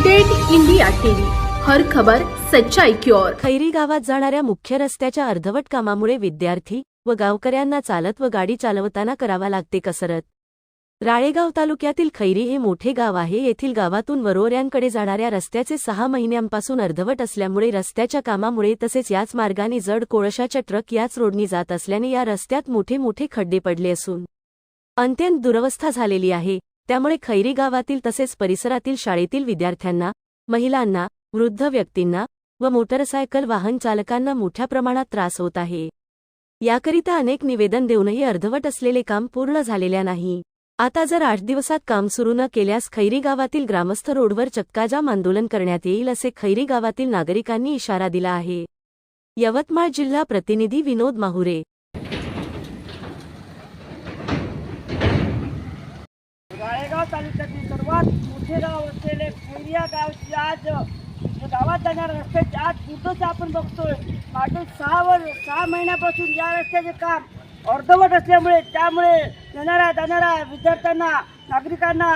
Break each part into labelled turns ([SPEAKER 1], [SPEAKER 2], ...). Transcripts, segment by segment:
[SPEAKER 1] Date India TV, हर खबर सच्चाई की ओर।
[SPEAKER 2] खैरी गावात जाणाऱ्या मुख्य रस्त्याच्या अर्धवट कामामुळे विद्यार्थी व गावकऱ्यांना चालत व गाडी चालवताना करावा लागते कसरत। राळेगाव तालुक्यातील खैरी हे मोठे गाव आहे। येथील गावातून वरोऱ्यांकडे जाणाऱ्या रस्त्याचे 6 महिन्यांपासून अर्धवट असल्यामुळे रस्त्याच्या कामामुळे तसेच याच मार्गाने जड कोळशाच्या ट्रक याच रोडनी जात असल्याने या रस्त्यात मोठे मोठे खड्डे पडले असून अत्यंत दुरवस्था झालेली आहे। त्यामुळे खैरी गावातील तसेच परिसरातील शाळेतील विद्यार्थ्यांना, महिलांना, वृद्ध व्यक्तींना व मोटरसायकल वाहन चालकांना मोठ्या प्रमाणात त्रास होत आहे। याकरिता अनेक निवेदन देऊनही अर्धवट असलेले काम पूर्ण झालेल्या नाही। आता जर 8 दिवसात काम सुरू न केल्यास खैरी गावातील ग्रामस्थ रोडवर चक्काजाम आंदोलन करण्यात येईल असे खैरी गावातील नागरिकांनी इशारा दिला आहे। यवतमाळ जिल्हा प्रतिनिधी विनोद माहुरे।
[SPEAKER 3] राळेगाव तालुक्यातील सर्वात मोठे गाव असलेले खैरी या गावची आज गावात जाणाऱ्या रस्त्याची आज दुर्दशा आपण बघतोय। मागील 6 महिन्यापासून या रस्त्याचे काम अर्धवट असल्यामुळे त्यामुळे जाणाऱ्या विद्यार्थ्यांना, नागरिकांना,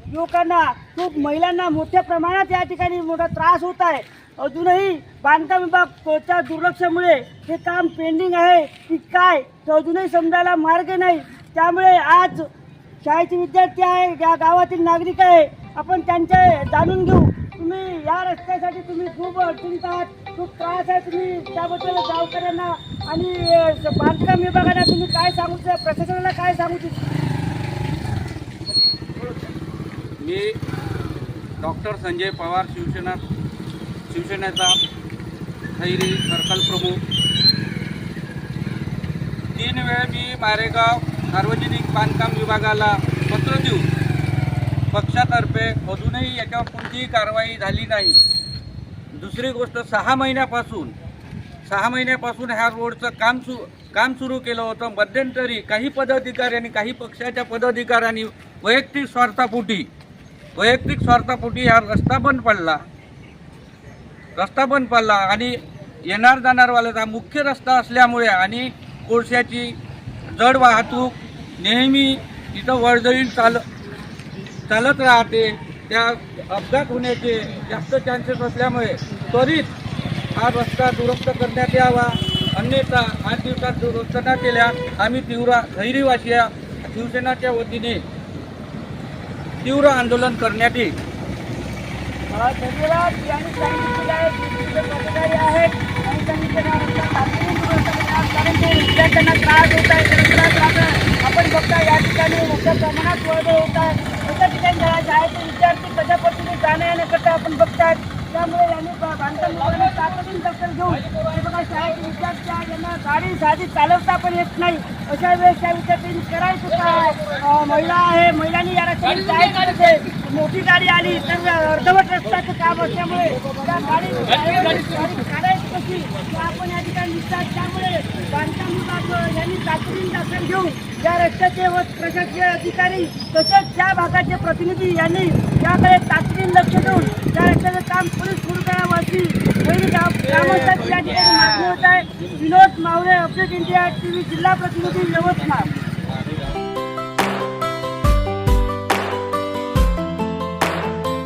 [SPEAKER 3] युवकांना, खूप महिलांना मोठ्या प्रमाणात या ठिकाणी मोठा त्रास होत आहे। अजूनही बांधकाम विभागाच्या दुर्लक्षामुळे हे काम पेंडिंग आहे की काय तर अजूनही समजायला मार्ग नाही। त्यामुळे आज शाळेचे विद्यार्थी आहे, या गावातील नागरिक आहे, आपण त्यांचे जाणून घेऊ। तुम्ही या रस्त्यासाठी तुम्ही खूप अडचणीत आहात, खूप त्रास आहे, तुम्ही त्याबद्दल गावकऱ्यांना आणि बांधकाम विभागाला तुम्ही काय सांगू, प्रशासनाला काय सांगू इच्छिता?
[SPEAKER 4] मी डॉक्टर संजय पवार, शिवसेनेचा खैरी सर्कल प्रमुख। 3 वेळा मी मारेगाव सार्वजनिक बांधकाम विभागाला पत्र देऊन पक्षातर्फे अजूनही याच्यावर कोणतीही कारवाई झाली नाही। दुसरी गोष्ट 6 महिन्यापासून ह्या रोडचं काम सुरू केलं होतं। मध्यंतरी काही पदाधिकाऱ्यांनी, काही पक्षाच्या पदाधिकाऱ्यांनी वैयक्तिक स्वार्थापोटी हा रस्ता बंद पडला आणि येणार जाणारवाल्याचा मुख्य रस्ता असल्यामुळे आणि कोळशाची जड वाहतूक नेहमी इथं वर्दळीत चालत राहते, त्या अपघात होण्याचे जास्त चान्सेस असल्यामुळे त्वरित हा रस्ता दुरुस्त करण्यात यावा। अन्यथा 8 दिवसात दुरुस्त न केल्यास आम्ही खैरीवासी शिवसेनेच्या वतीने तीव्र आंदोलन करण्यात येईल।
[SPEAKER 3] धन्यवाद। यांनी सांगितलेलं आहे पदाधिकारी आहेत आणि सांगितलेलं कारण ते विद्यार्थ्यांना त्रास होत आहे, आपण बघता या ठिकाणी मोठ्या प्रमाणात वर्ग होत आहे। अशा ठिकाणी शाळेचे विद्यार्थी कशा पद्धतीने जाण्या येण्याकरता आपण बघतात। त्यामुळे यांनी बांधकाम विभागाने तातडीने दखल घेऊन बघा शाळेचे विद्यार्थी आहेत, यांना गाडी साधी चालवता पण येत नाही। अशा वेळेस त्या विद्यार्थ्यांनी करायचं काय? महिला आहे, महिलांनी या रस्त्याने जायचं कसे? मोठी गाडी आली तर अर्धवट रस्त्याचं काम असल्यामुळे त्या गाडी काढायची कशी आपण या ठिकाणी दिसतात। त्यामुळे बांधकाम विभाग यांनी तातडीने दखल घेऊन या रस्त्याचे व प्रशासकीय अधिकारी तसेच त्या भागाचे प्रतिनिधी यांनी याकडे तातडीने लक्ष देऊन त्या रस्त्याचं काम पुढे सुरू करावं अशी ग्रामस्थांची या ठिकाणी मागणी होत आहे। विनोद माहुरे, अपडेट इंडिया टीव्ही, जिल्हा प्रतिनिधी, यवतमाळ।